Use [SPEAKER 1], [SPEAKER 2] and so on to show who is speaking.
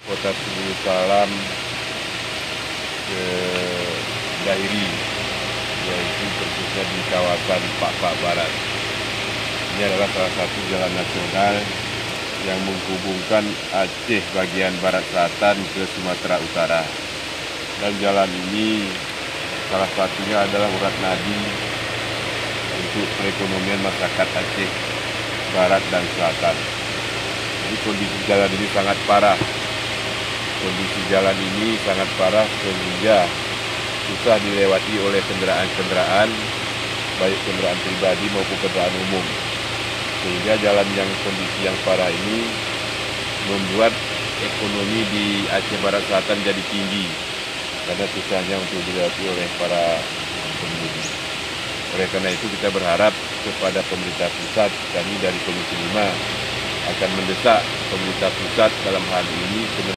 [SPEAKER 1] Kota Subulu Salam ke Dairi, yaitu persisnya di kawasan Pak Barat. Ini adalah salah satu jalan nasional yang menghubungkan Aceh bagian barat selatan ke Sumatera Utara. Dan jalan ini salah satunya adalah urat nadi untuk perekonomian masyarakat Aceh Barat dan Selatan. Jadi kondisi jalan ini sangat parah. Kondisi jalan ini sangat parah sehingga susah dilewati oleh kendaraan-kendaraan, baik kendaraan pribadi maupun kendaraan umum. Sehingga jalan yang kondisi yang parah ini membuat ekonomi di Aceh Barat Selatan jadi tinggi karena susahnya untuk dilewati oleh para pengemudi. Oleh karena itu kita berharap kepada pemerintah pusat, kami dari Komisi 5 akan mendesak pemerintah pusat dalam hal ini